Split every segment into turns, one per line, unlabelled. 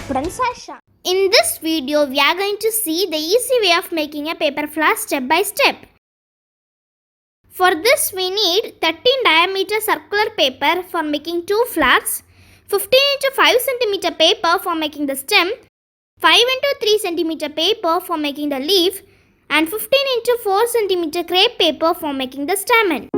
Sasha. In this video, we are going to see the easy way of making a paper flower step by step. For this, we need 13 diameter circular paper for making 2 flowers, 15 into 5 cm paper for making the stem, 5 into 3 cm paper for making the leaf, and 15 into 4 cm crepe paper for making the stamen.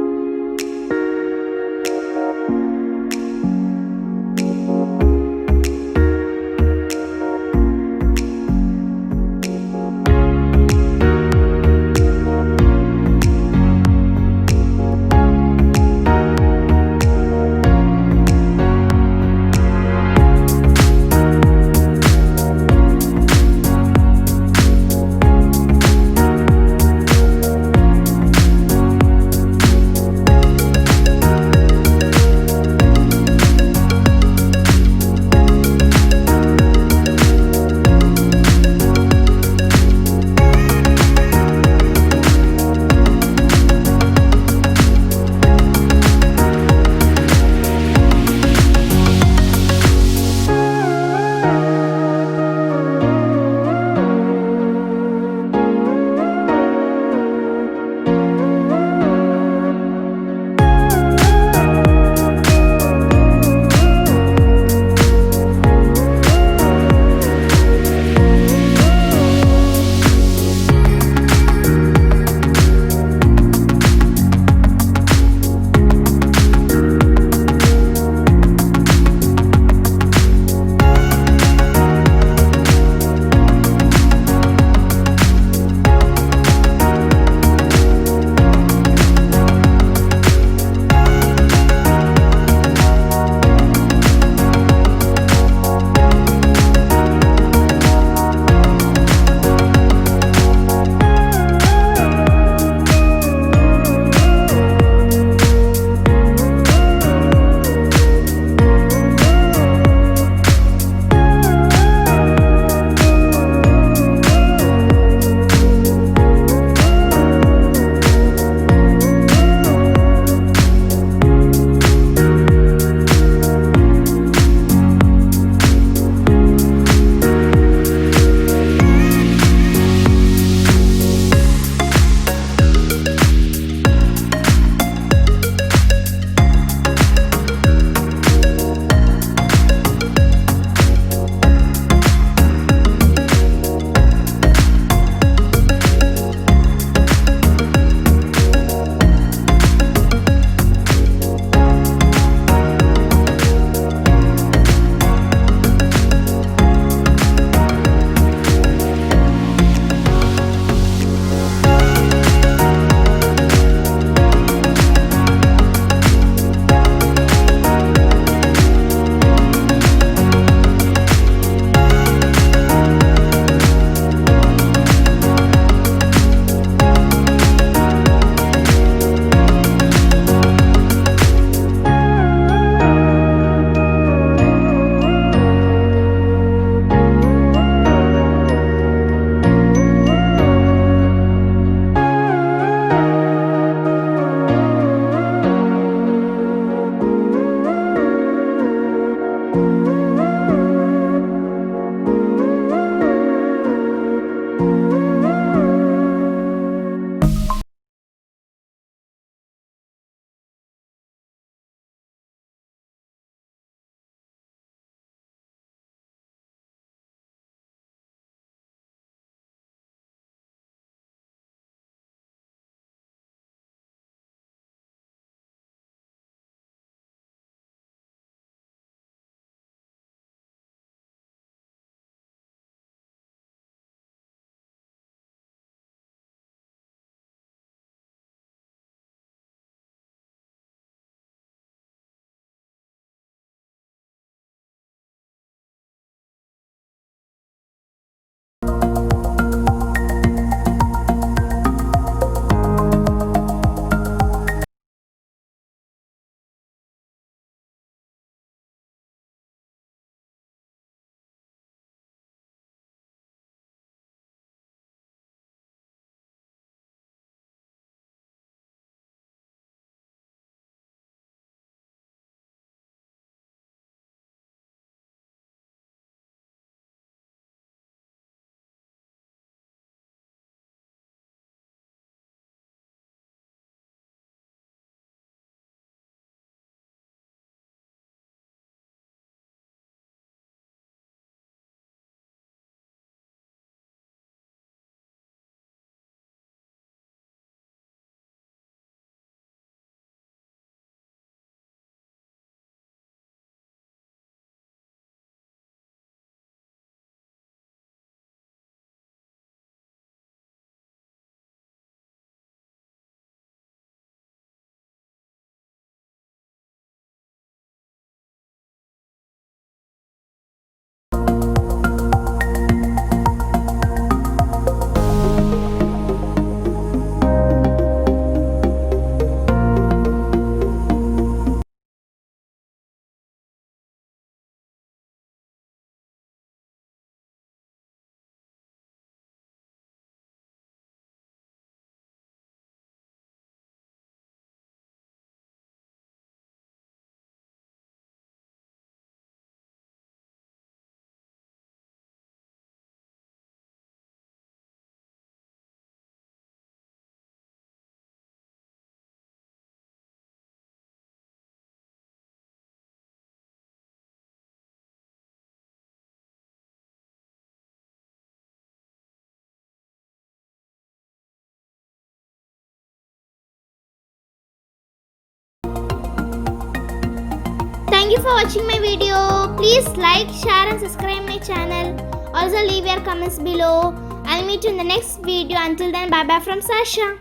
you for watching my video. Please like, share and subscribe my channel. Also leave your comments below. I'll meet you in the next video. Until then, bye bye from Sasha.